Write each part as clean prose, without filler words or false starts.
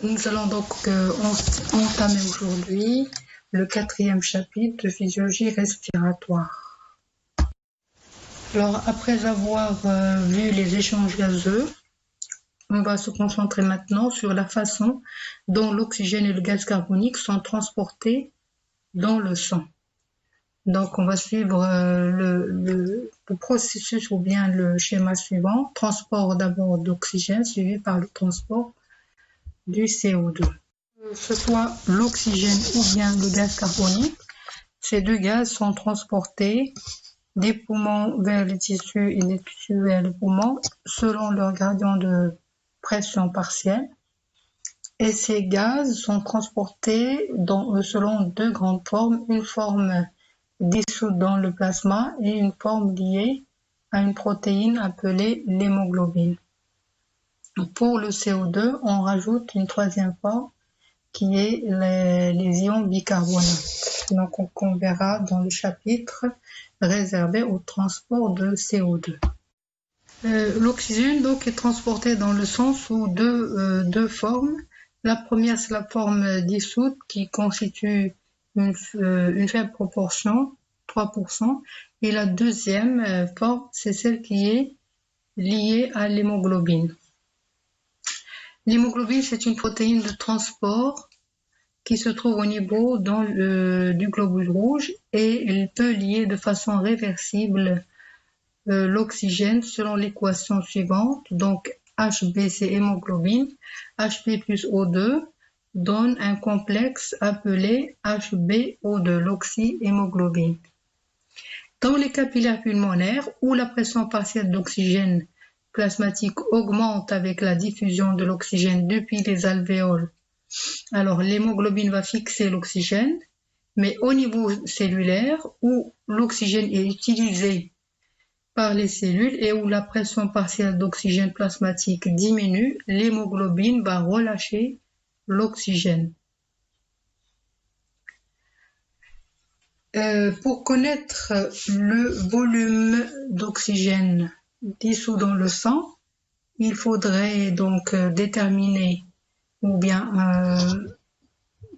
Nous allons donc entamer aujourd'hui le 4e chapitre de physiologie respiratoire. Alors, après avoir vu les échanges gazeux, on va se concentrer maintenant sur la façon dont l'oxygène et le gaz carbonique sont transportés dans le sang. Donc, on va suivre le processus ou bien le schéma suivant. Transport d'abord d'oxygène suivi par le transport du CO2. Que ce soit l'oxygène ou bien le gaz carbonique, ces deux gaz sont transportés des poumons vers les tissus et des tissus vers les poumons selon leur gradient de pression partielle. Et ces gaz sont transportés selon deux grandes formes, une forme dissoute dans le plasma et une forme liée à une protéine appelée l'hémoglobine. Pour le CO2, on rajoute une troisième forme qui est les ions bicarbonates. Donc, on verra dans le chapitre réservé au transport de CO2. L'oxygène donc est transporté dans le sang sous deux formes. La première, c'est la forme dissoute qui constitue une faible proportion, 3%. Et la deuxième forme, c'est celle qui est liée à l'hémoglobine. L'hémoglobine, c'est une protéine de transport qui se trouve au niveau du globule rouge et elle peut lier de façon réversible l'oxygène selon l'équation suivante. Donc, Hb, c'est hémoglobine. Hb plus O2 donne un complexe appelé HbO2, l'oxyhémoglobine. Dans les capillaires pulmonaires, où la pression partielle d'oxygène plasmatique augmente avec la diffusion de l'oxygène depuis les alvéoles, alors l'hémoglobine va fixer l'oxygène, mais au niveau cellulaire, où l'oxygène est utilisé par les cellules et où la pression partielle d'oxygène plasmatique diminue, l'hémoglobine va relâcher l'oxygène. Pour connaître le volume d'oxygène dissous dans le sang, il faudrait donc déterminer ou bien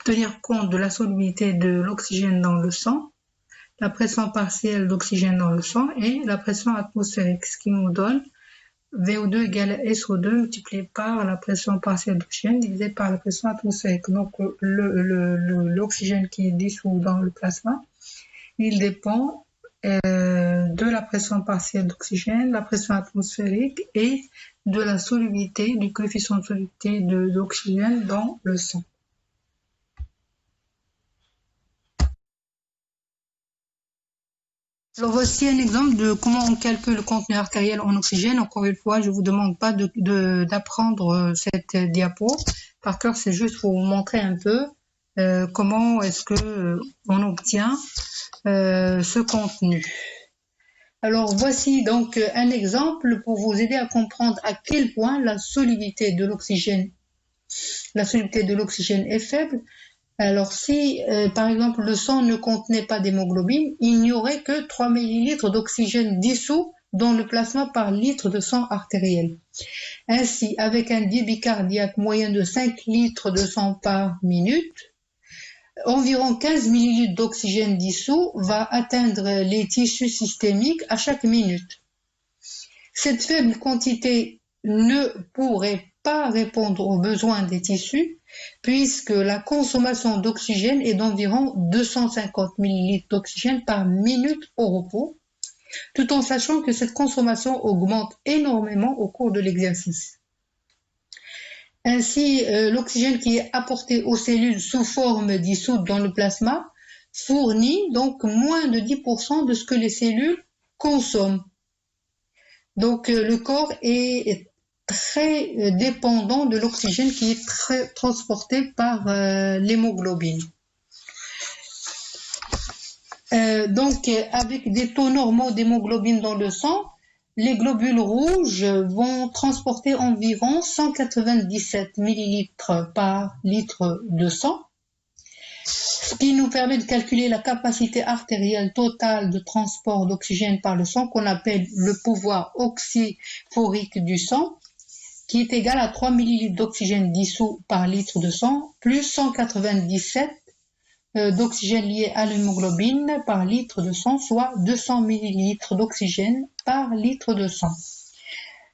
tenir compte de la solubilité de l'oxygène dans le sang, la pression partielle d'oxygène dans le sang et la pression atmosphérique, ce qui nous donne VO2 égale à SO2 multiplié par la pression partielle d'oxygène divisé par la pression atmosphérique. Donc l'oxygène qui est dissous dans le plasma, il dépend de la pression partielle d'oxygène, la pression atmosphérique et de la solubilité, du coefficient de solubilité d'oxygène dans le sang. Alors voici un exemple de comment on calcule le contenu artériel en oxygène. Encore une fois, je ne vous demande pas d'apprendre cette diapo. Par cœur, c'est juste pour vous montrer un peu comment est-ce que on obtient ce contenu. Alors voici donc un exemple pour vous aider à comprendre à quel point la solubilité de l'oxygène est faible. Alors si par exemple le sang ne contenait pas d'hémoglobine, il n'y aurait que 3 ml d'oxygène dissous dans le plasma par litre de sang artériel. Ainsi, avec un débit cardiaque moyen de 5 litres de sang par minute, environ 15 ml d'oxygène dissous va atteindre les tissus systémiques à chaque minute. Cette faible quantité ne pourrait pas répondre aux besoins des tissus puisque la consommation d'oxygène est d'environ 250 ml d'oxygène par minute au repos, tout en sachant que cette consommation augmente énormément au cours de l'exercice. Ainsi, l'oxygène qui est apporté aux cellules sous forme dissoute dans le plasma fournit donc moins de 10% de ce que les cellules consomment. Donc, le corps est très dépendant de l'oxygène qui est transporté par l'hémoglobine. Donc, avec des taux normaux d'hémoglobine dans le sang, les globules rouges vont transporter environ 197 ml par litre de sang, ce qui nous permet de calculer la capacité artérielle totale de transport d'oxygène par le sang qu'on appelle le pouvoir oxyphorique du sang, qui est égal à 3 ml d'oxygène dissous par litre de sang, plus 197 d'oxygène lié à l'hémoglobine par litre de sang, soit 200 ml d'oxygène par litre de sang.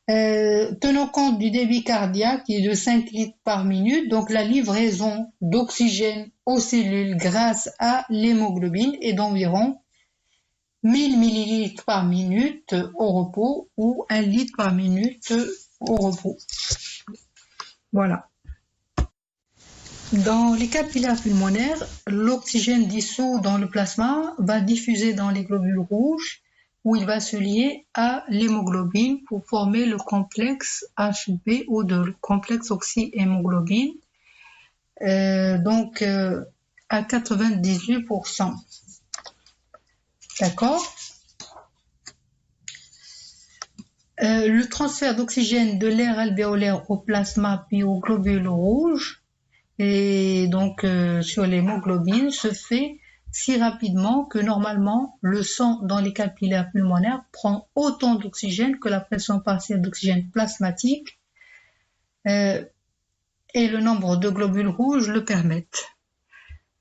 Tenons compte du débit cardiaque qui est de 5 litres par minute, donc la livraison d'oxygène aux cellules grâce à l'hémoglobine est d'environ 1000 ml par minute au repos ou 1 litre par minute au repos. Voilà. Dans les capillaires pulmonaires, l'oxygène dissous dans le plasma va diffuser dans les globules rouges où il va se lier à l'hémoglobine pour former le complexe HbO2, le complexe oxyhémoglobine, donc à 98%. D'accord ? Le transfert d'oxygène de l'air alvéolaire au plasma puis aux globules rouges et donc sur l'hémoglobine se fait si rapidement que normalement le sang dans les capillaires pulmonaires prend autant d'oxygène que la pression partielle d'oxygène plasmatique et le nombre de globules rouges le permettent.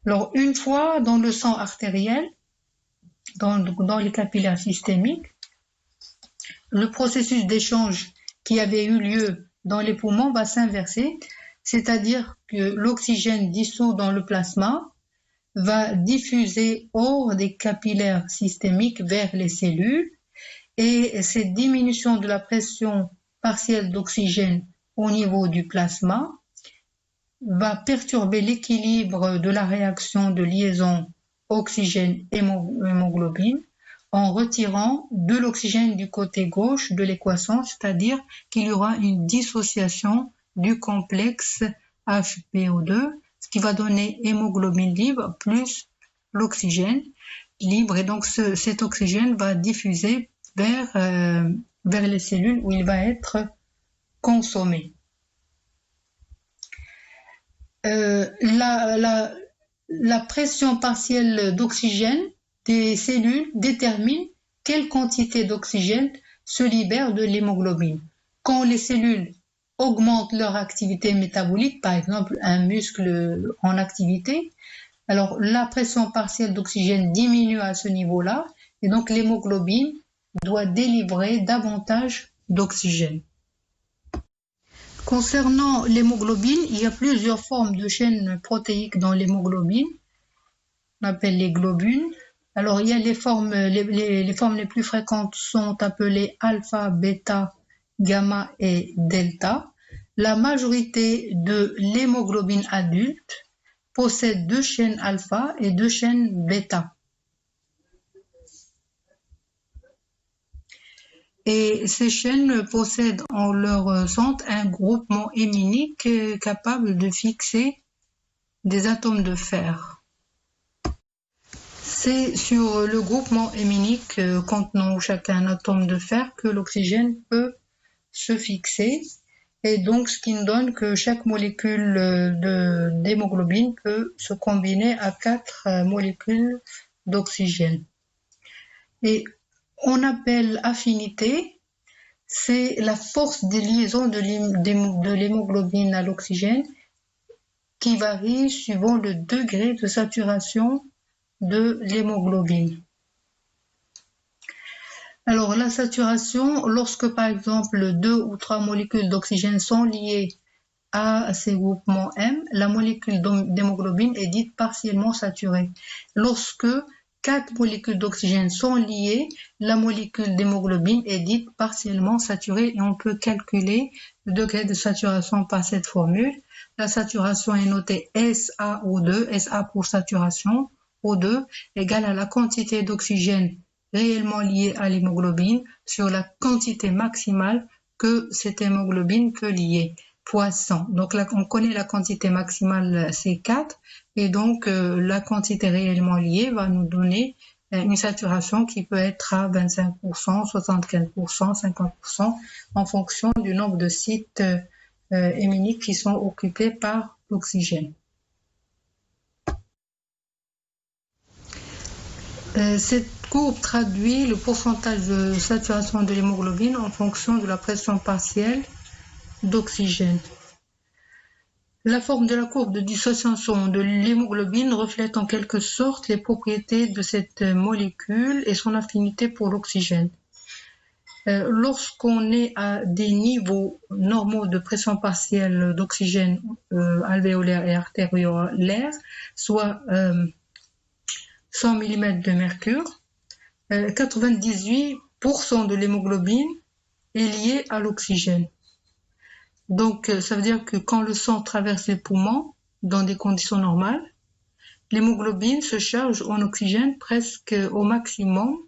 Alors une fois dans le sang artériel, dans les capillaires systémiques, le processus d'échange qui avait eu lieu dans les poumons va s'inverser, c'est-à-dire que l'oxygène dissous dans le plasma va diffuser hors des capillaires systémiques vers les cellules et cette diminution de la pression partielle d'oxygène au niveau du plasma va perturber l'équilibre de la réaction de liaison oxygène-hémoglobine en retirant de l'oxygène du côté gauche de l'équation, c'est-à-dire qu'il y aura une dissociation du complexe HbO2, ce qui va donner hémoglobine libre plus l'oxygène libre. Et donc cet oxygène va diffuser vers les cellules où il va être consommé. La pression partielle d'oxygène des cellules détermine quelle quantité d'oxygène se libère de l'hémoglobine. Quand les cellules augmentent leur activité métabolique, par exemple un muscle en activité, alors la pression partielle d'oxygène diminue à ce niveau-là et donc l'hémoglobine doit délivrer davantage d'oxygène. Concernant l'hémoglobine, il y a plusieurs formes de chaînes protéiques dans l'hémoglobine, on appelle les globules. Alors il y a les formes les plus fréquentes sont appelées alpha, bêta, gamma et delta. La majorité de l'hémoglobine adulte possède 2 chaînes alpha et 2 chaînes bêta. Et ces chaînes possèdent en leur centre un groupement héminique capable de fixer des atomes de fer. C'est sur le groupement héminique contenant chacun un atome de fer que l'oxygène peut se fixer. Et donc, ce qui nous donne que chaque molécule d'hémoglobine peut se combiner à 4 molécules d'oxygène. Et on appelle affinité, c'est la force de liaison de l'hémoglobine à l'oxygène qui varie suivant le degré de saturation de l'hémoglobine. Alors la saturation, lorsque par exemple 2 ou 3 molécules d'oxygène sont liées à ces groupements M, la molécule d'hémoglobine est dite partiellement saturée. Lorsque 4 molécules d'oxygène sont liées, la molécule d'hémoglobine est dite partiellement saturée et on peut calculer le degré de saturation par cette formule. La saturation est notée SaO2, SA pour saturation, O2 égale à la quantité d'oxygène réellement liée à l'hémoglobine sur la quantité maximale que cette hémoglobine peut lier, fois 100. Donc là, on connaît la quantité maximale, c'est 4, et donc la quantité réellement liée va nous donner une saturation qui peut être à 25%, 75%, 50% en fonction du nombre de sites héminiques qui sont occupés par l'oxygène. Cette courbe traduit le pourcentage de saturation de l'hémoglobine en fonction de la pression partielle d'oxygène. La forme de la courbe de dissociation de l'hémoglobine reflète en quelque sorte les propriétés de cette molécule et son affinité pour l'oxygène. Lorsqu'on est à des niveaux normaux de pression partielle d'oxygène alvéolaire et artériolaire, soit 100 mm de mercure, 98% de l'hémoglobine est liée à l'oxygène. Donc, ça veut dire que quand le sang traverse les poumons, dans des conditions normales, l'hémoglobine se charge en oxygène presque au maximum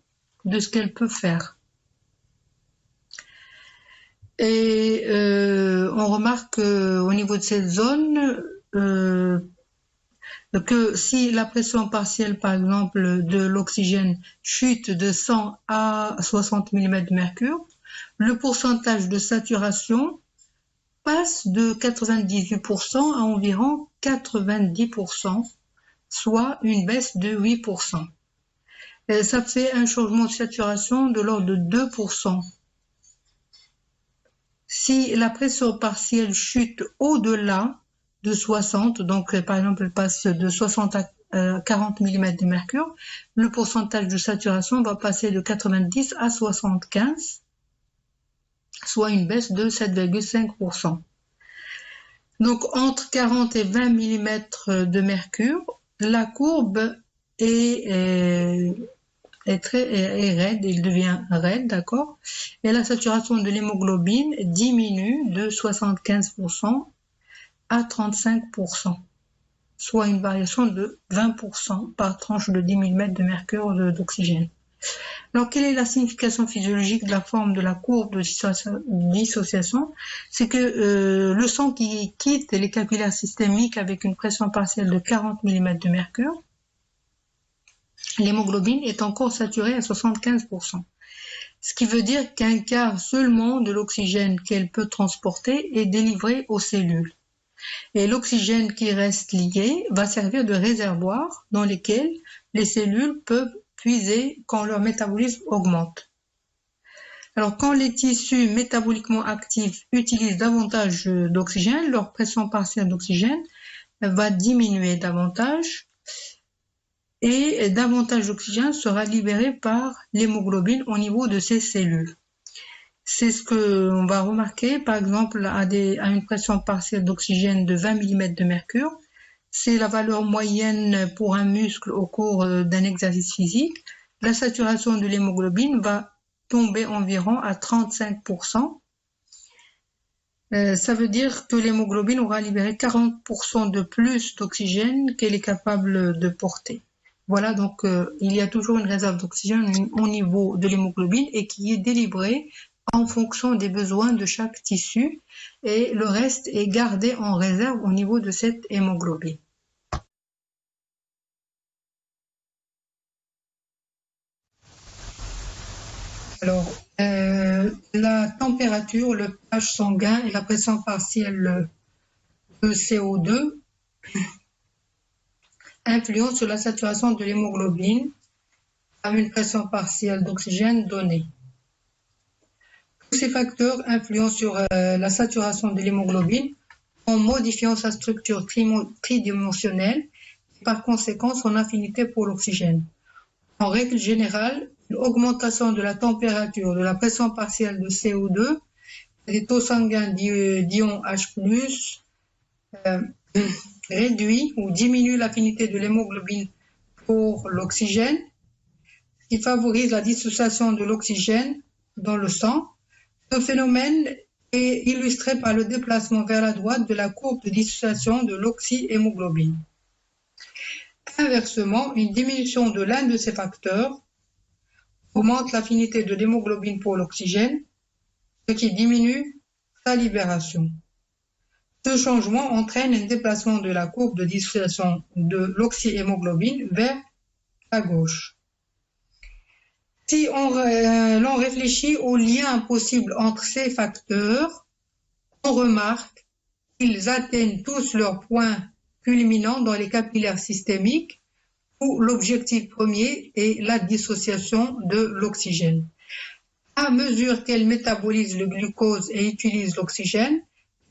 de ce qu'elle peut faire. Et on remarque au niveau de cette zone que si la pression partielle, par exemple, de l'oxygène chute de 100 à 60 mm de mercure, le pourcentage de saturation passe de 98% à environ 90%, soit une baisse de 8%. Et ça fait un changement de saturation de l'ordre de 2%. Si la pression partielle chute au-delà de 60, donc par exemple elle passe de 60 à 40 mm de mercure, le pourcentage de saturation va passer de 90 à 75, soit une baisse de 7,5%. Donc entre 40 et 20 mm de mercure, la courbe est raide, il devient raide, d'accord? Et la saturation de l'hémoglobine diminue de 75% à 35%, soit une variation de 20% par tranche de 10 mm de mercure d'oxygène. Alors, quelle est la signification physiologique de la forme de la courbe de dissociation? C'est que le sang qui quitte les capillaires systémiques avec une pression partielle de 40 mm de mercure, l'hémoglobine est encore saturée à 75%. Ce qui veut dire qu'un quart seulement de l'oxygène qu'elle peut transporter est délivré aux cellules. Et l'oxygène qui reste lié va servir de réservoir dans lequel les cellules peuvent puiser quand leur métabolisme augmente. Alors, quand les tissus métaboliquement actifs utilisent davantage d'oxygène, leur pression partielle d'oxygène va diminuer davantage et davantage d'oxygène sera libéré par l'hémoglobine au niveau de ces cellules. C'est ce qu'on va remarquer, par exemple, à une pression partielle d'oxygène de 20 mm de mercure. C'est la valeur moyenne pour un muscle au cours d'un exercice physique. La saturation de l'hémoglobine va tomber environ à 35%. Ça veut dire que l'hémoglobine aura libéré 40% de plus d'oxygène qu'elle est capable de porter. Voilà, donc il y a toujours une réserve d'oxygène au niveau de l'hémoglobine et qui est délivrée en fonction des besoins de chaque tissu et le reste est gardé en réserve au niveau de cette hémoglobine. Alors, la température, le pH sanguin et la pression partielle de CO2 influencent sur la saturation de l'hémoglobine à une pression partielle d'oxygène donnée. Tous ces facteurs influencent sur la saturation de l'hémoglobine en modifiant sa structure tridimensionnelle et par conséquent son affinité pour l'oxygène. En règle générale, une augmentation de la température, de la pression partielle de CO2, des taux sanguins d'ion H+, réduit ou diminue l'affinité de l'hémoglobine pour l'oxygène, qui favorise la dissociation de l'oxygène dans le sang. Ce phénomène est illustré par le déplacement vers la droite de la courbe de dissociation de l'oxyhémoglobine. Inversement, une diminution de l'un de ces facteurs augmente l'affinité de l'hémoglobine pour l'oxygène, ce qui diminue sa libération. Ce changement entraîne un déplacement de la courbe de dissociation de l'oxyhémoglobine vers la gauche. Si l'on réfléchit aux liens possibles entre ces facteurs, on remarque qu'ils atteignent tous leurs points culminants dans les capillaires systémiques où l'objectif premier est la dissociation de l'oxygène. À mesure qu'elle métabolise le glucose et utilise l'oxygène,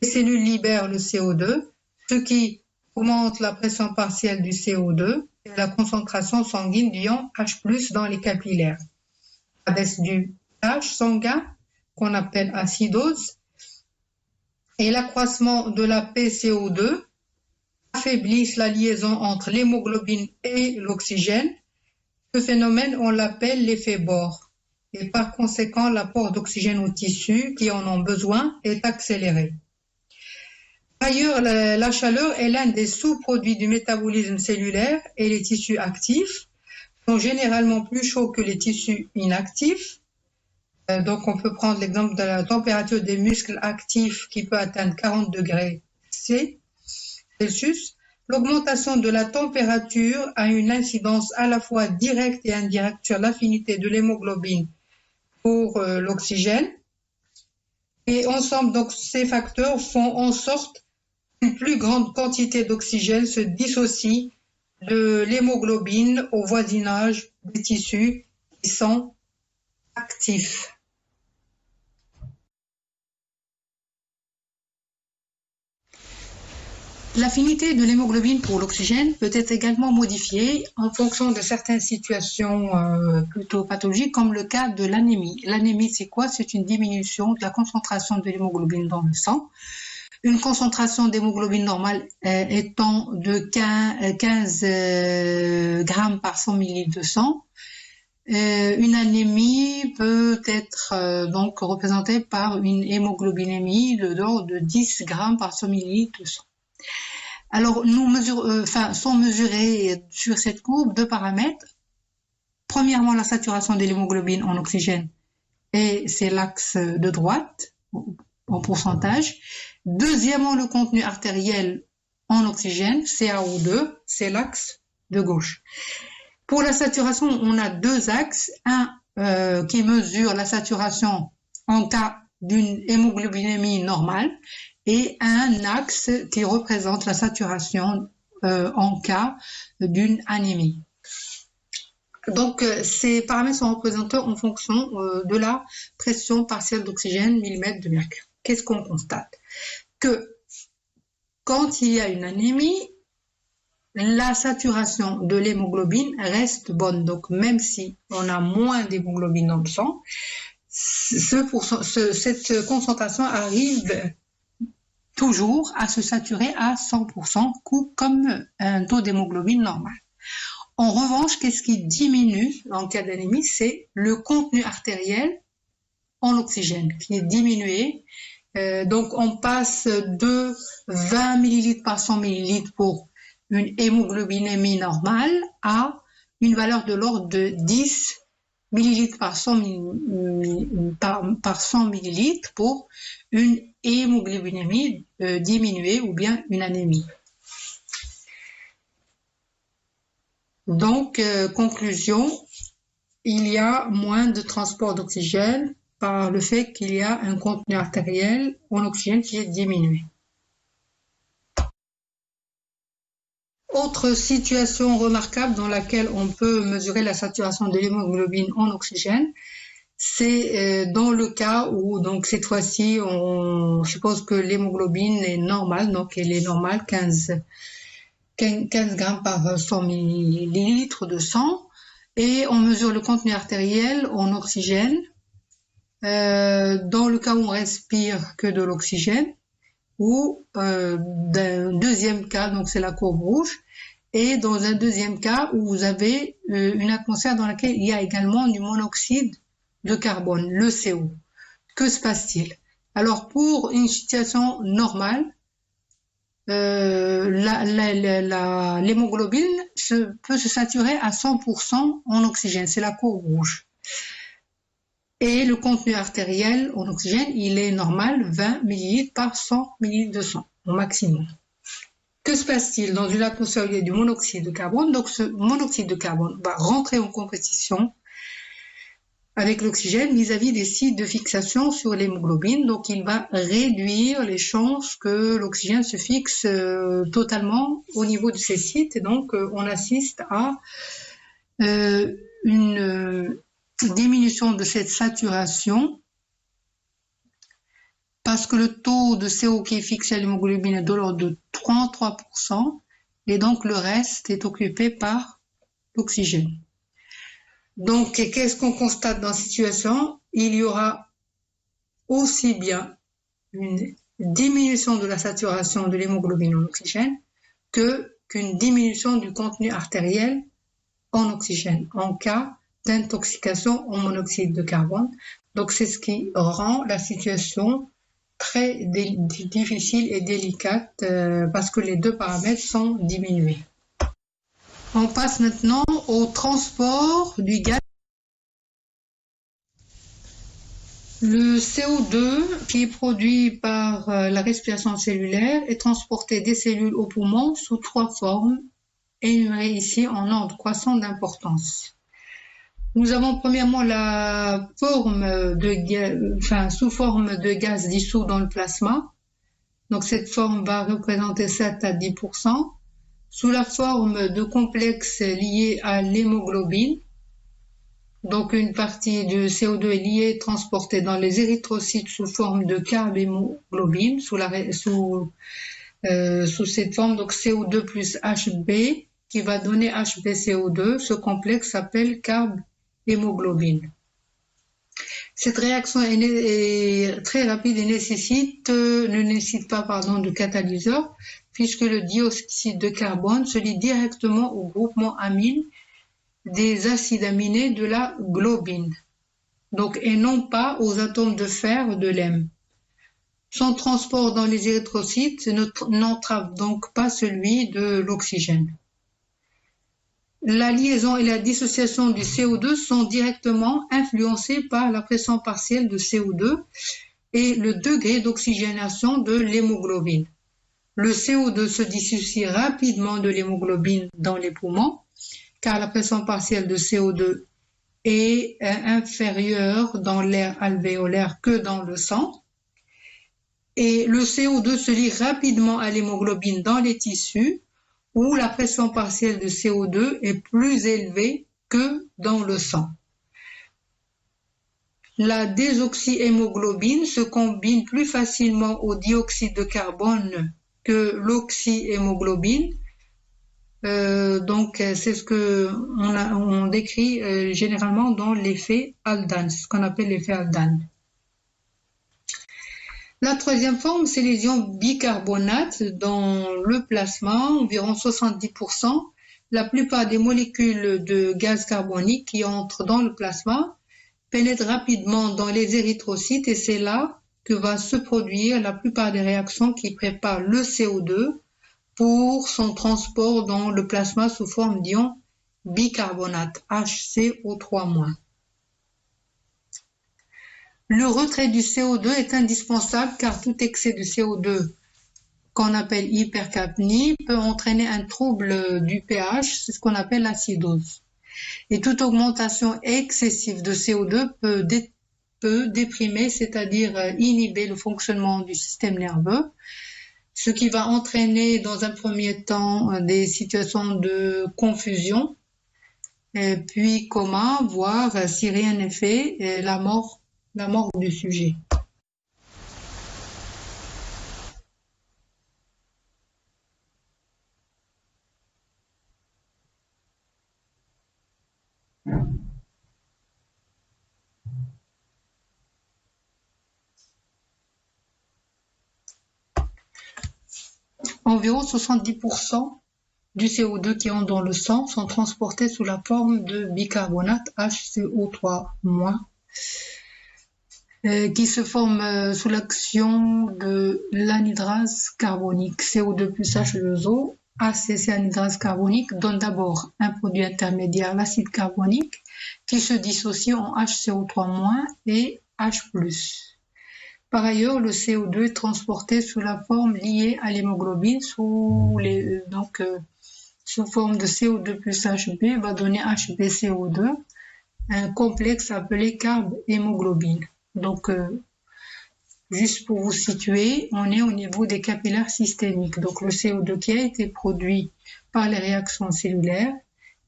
Les cellules libèrent le CO2, ce qui augmente la pression partielle du CO2 et la concentration sanguine d'ion H+ dans les capillaires. La baisse du pH sanguin, qu'on appelle acidose, et l'accroissement de la PCO2 affaiblissent la liaison entre l'hémoglobine et l'oxygène. Ce phénomène, on l'appelle l'effet Bohr. Et par conséquent, l'apport d'oxygène aux tissus qui en ont besoin est accéléré. D'ailleurs, la chaleur est l'un des sous-produits du métabolisme cellulaire et les tissus actifs sont généralement plus chauds que les tissus inactifs. Donc, on peut prendre l'exemple de la température des muscles actifs qui peut atteindre 40 degrés Celsius. L'augmentation de la température a une incidence à la fois directe et indirecte sur l'affinité de l'hémoglobine pour l'oxygène. Et ensemble, donc, ces facteurs font en sorte qu'une plus grande quantité d'oxygène se dissocie de l'hémoglobine au voisinage des tissus qui sont actifs. L'affinité de l'hémoglobine pour l'oxygène peut être également modifiée en fonction de certaines situations plutôt pathologiques, comme le cas de l'anémie. L'anémie, c'est quoi? C'est une diminution de la concentration de l'hémoglobine dans le sang. Une concentration d'hémoglobine normale étant de 15 grammes par 100 ml de sang. Une anémie peut être donc représentée par une hémoglobinémie de l'ordre de 10 grammes par 100 ml de sang. Alors, sont mesurés sur cette courbe deux paramètres. Premièrement, la saturation de l'hémoglobine en oxygène, et c'est l'axe de droite en pourcentage. Deuxièmement, le contenu artériel en oxygène, CaO2, c'est l'axe de gauche. Pour la saturation, on a deux axes. Un qui mesure la saturation en cas d'une hémoglobinémie normale et un axe qui représente la saturation en cas d'une anémie. Donc, ces paramètres sont représentés en fonction de la pression partielle d'oxygène millimètre de mercure. Qu'est-ce qu'on constate? Que quand il y a une anémie, la saturation de l'hémoglobine reste bonne. Donc, même si on a moins d'hémoglobine dans le sang, cette concentration arrive toujours à se saturer à 100%, comme un taux d'hémoglobine normal. En revanche, qu'est-ce qui diminue dans le cas d'anémie? C'est le contenu artériel en oxygène qui est diminué. Donc, on passe de 20 ml par 100 ml pour une hémoglobinémie normale à une valeur de l'ordre de 10 ml par 100 ml pour une hémoglobinémie diminuée ou bien une anémie. Donc, conclusion, il y a moins de transport d'oxygène par le fait qu'il y a un contenu artériel en oxygène qui est diminué. Autre situation remarquable dans laquelle on peut mesurer la saturation de l'hémoglobine en oxygène, c'est dans le cas où, donc cette fois-ci, on suppose que l'hémoglobine est normale, donc elle est normale 15 grammes par 100 millilitres de sang, et on mesure le contenu artériel en oxygène. Dans le cas où on respire que de l'oxygène, ou d'un deuxième cas, donc c'est la courbe rouge, et dans un deuxième cas où vous avez une atmosphère dans laquelle il y a également du monoxyde de carbone, le CO. Que se passe-t-il? Alors pour une situation normale, l'hémoglobine peut se saturer à 100% en oxygène, c'est la courbe rouge. Et le contenu artériel en oxygène, il est normal, 20 ml par 100 ml de sang, au maximum. Que se passe-t-il dans une atmosphère où il y a du monoxyde de carbone? Donc ce monoxyde de carbone va rentrer en compétition avec l'oxygène vis-à-vis des sites de fixation sur l'hémoglobine. Donc il va réduire les chances que l'oxygène se fixe totalement au niveau de ces sites. Et donc on assiste à une diminution de cette saturation parce que le taux de CO qui est fixé à l'hémoglobine est de l'ordre de 33%, et donc le reste est occupé par l'oxygène. Donc, qu'est-ce qu'on constate dans cette situation? Il y aura aussi bien une diminution de la saturation de l'hémoglobine en oxygène qu'une diminution du contenu artériel en oxygène en cas d'intoxication au monoxyde de carbone. Donc, c'est ce qui rend la situation très difficile et délicate parce que les deux paramètres sont diminués. On passe maintenant au transport du gaz. Le CO2 qui est produit par la respiration cellulaire est transporté des cellules aux poumons sous 3 formes, énumérées ici en ordre croissant d'importance. Nous avons premièrement la forme sous forme de gaz dissous dans le plasma. Donc cette forme va représenter 7 à 10%. Sous la forme de complexes liés à l'hémoglobine. Donc une partie du CO2 est liée, transportée dans les érythrocytes sous forme de carbhémoglobine, sous cette forme, donc CO2 plus HB, qui va donner HbCO2. Ce complexe s'appelle carbhémoglobine. Cette réaction est très rapide et ne nécessite pas de catalyseur, puisque le dioxyde de carbone se lie directement au groupement amine des acides aminés de la globine, donc, et non pas aux atomes de fer de l'hème. Son transport dans les érythrocytes n'entrave donc pas celui de l'oxygène. La liaison et la dissociation du CO2 sont directement influencées par la pression partielle de CO2 et le degré d'oxygénation de l'hémoglobine. Le CO2 se dissocie rapidement de l'hémoglobine dans les poumons, car la pression partielle de CO2 est inférieure dans l'air alvéolaire que dans le sang. Et le CO2 se lie rapidement à l'hémoglobine dans les tissus, où la pression partielle de CO2 est plus élevée que dans le sang. La désoxyhémoglobine se combine plus facilement au dioxyde de carbone que l'oxyhémoglobine. Donc c'est ce que on décrit généralement dans l'effet Haldane, ce qu'on appelle l'effet Haldane. La troisième forme, c'est les ions bicarbonate dans le plasma, environ 70%. La plupart des molécules de gaz carbonique qui entrent dans le plasma pénètrent rapidement dans les érythrocytes et c'est là que va se produire la plupart des réactions qui préparent le CO2 pour son transport dans le plasma sous forme d'ion bicarbonate, HCO3-. Le retrait du CO2 est indispensable car tout excès de CO2 qu'on appelle hypercapnie peut entraîner un trouble du pH, c'est ce qu'on appelle l'acidose. Et toute augmentation excessive de CO2 peut déprimer, c'est-à-dire inhiber le fonctionnement du système nerveux, ce qui va entraîner dans un premier temps des situations de confusion, puis coma, voire si rien n'est fait, la mort du sujet. Environ 70% du CO2 qui entre dans le sang sont transportés sous la forme de bicarbonate HCO3-, qui se forme sous l'action de l'anhydrase carbonique. CO2 plus H2O, ACC anhydrase carbonique donne d'abord un produit intermédiaire, l'acide carbonique, qui se dissocie en HCO3- et H+. Par ailleurs, le CO2 est transporté sous la forme liée à l'hémoglobine, sous forme de CO2 plus HB va donner HbCO2, un complexe appelé carbhémoglobine. Donc, juste pour vous situer, on est au niveau des capillaires systémiques. Donc, le CO2 qui a été produit par les réactions cellulaires,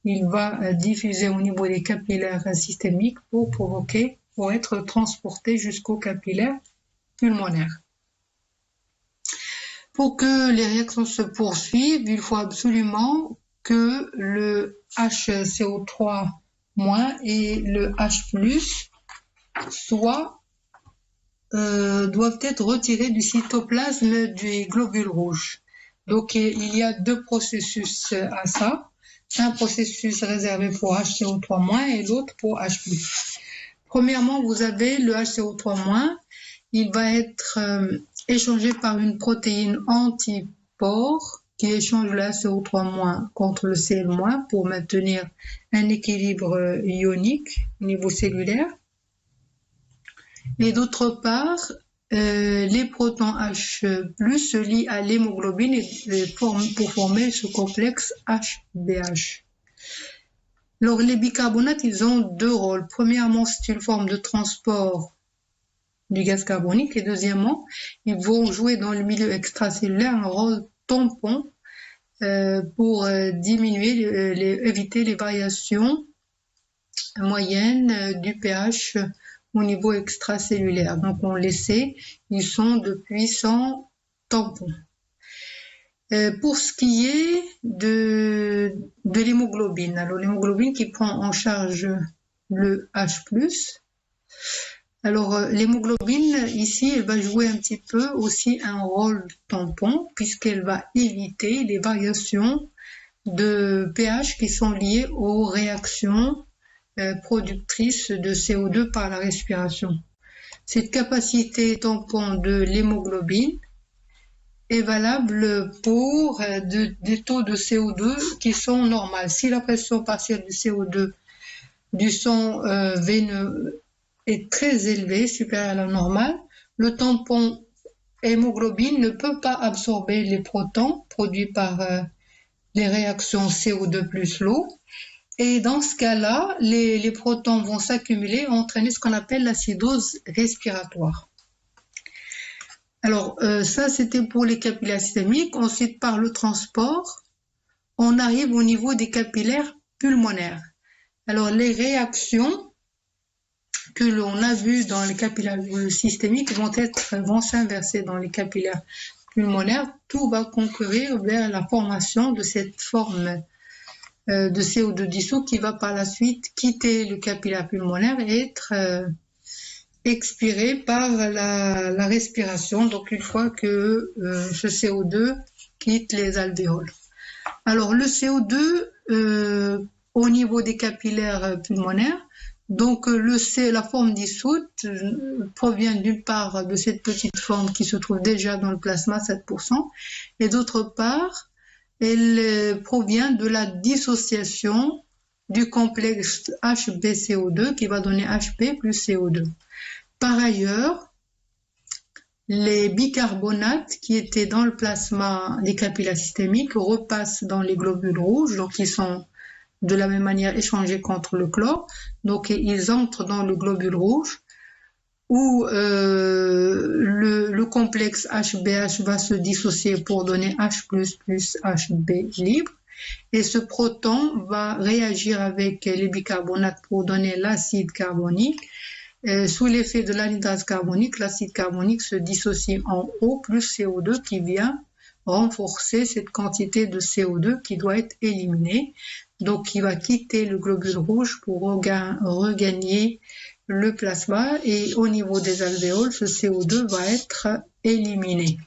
il va diffuser au niveau des capillaires systémiques pour être transporté jusqu'aux capillaires pulmonaires. Pour que les réactions se poursuivent, il faut absolument que le HCO3- et le H+ doivent être retirés du cytoplasme du globule rouge. Donc il y a deux processus à ça. Un processus réservé pour HCO3- et l'autre pour H+. Premièrement, vous avez le HCO3-, il va être échangé par une protéine antipore qui échange le HCO3- contre le Cl- pour maintenir un équilibre ionique au niveau cellulaire. Et d'autre part, les protons H+ se lient à l'hémoglobine pour former ce complexe HBH. Alors, les bicarbonates, ils ont deux rôles. Premièrement, c'est une forme de transport du gaz carbonique et deuxièmement, ils vont jouer dans le milieu extracellulaire un rôle tampon pour éviter les variations moyennes du pH au niveau extracellulaire. Donc, on le sait, ils sont de puissants tampons. Pour ce qui est de l'hémoglobine, alors l'hémoglobine qui prend en charge le H+, alors l'hémoglobine ici, elle va jouer un petit peu aussi un rôle tampon puisqu'elle va éviter les variations de pH qui sont liées aux réactions productrices de CO2 par la respiration. Cette capacité tampon de l'hémoglobine est valable pour des taux de CO2 qui sont normaux. Si la pression partielle du CO2 du sang veineux est très élevée, supérieure à la normale, le tampon hémoglobine ne peut pas absorber les protons produits par les réactions CO2 plus l'eau. Et dans ce cas-là, les protons vont s'accumuler et entraîner ce qu'on appelle l'acidose respiratoire. Alors, ça, c'était pour les capillaires systémiques. Ensuite, par le transport, on arrive au niveau des capillaires pulmonaires. Alors, les réactions que l'on a vues dans les capillaires systémiques vont s'inverser dans les capillaires pulmonaires. Tout va concourir vers la formation de cette forme de CO2 dissous qui va par la suite quitter le capillaire pulmonaire et être expiré par la respiration, donc une fois que ce CO2 quitte les alvéoles. Alors le CO2 au niveau des capillaires pulmonaires, donc la forme dissoute provient d'une part de cette petite forme qui se trouve déjà dans le plasma, 7%, et d'autre part, elle provient de la dissociation du complexe HbCO2 qui va donner Hp plus CO2. Par ailleurs, les bicarbonates qui étaient dans le plasma des capillaires systémiques repassent dans les globules rouges, donc ils sont de la même manière échangés contre le chlore, donc ils entrent dans le globule rouge où le complexe HBH va se dissocier pour donner H++ Hb libre. Et ce proton va réagir avec les bicarbonates pour donner l'acide carbonique. Sous l'effet de l'anhydrase carbonique, l'acide carbonique se dissocie en O plus CO2 qui vient renforcer cette quantité de CO2 qui doit être éliminée. Donc, il va quitter le globule rouge pour regagner le plasma et au niveau des alvéoles, ce CO2 va être éliminé.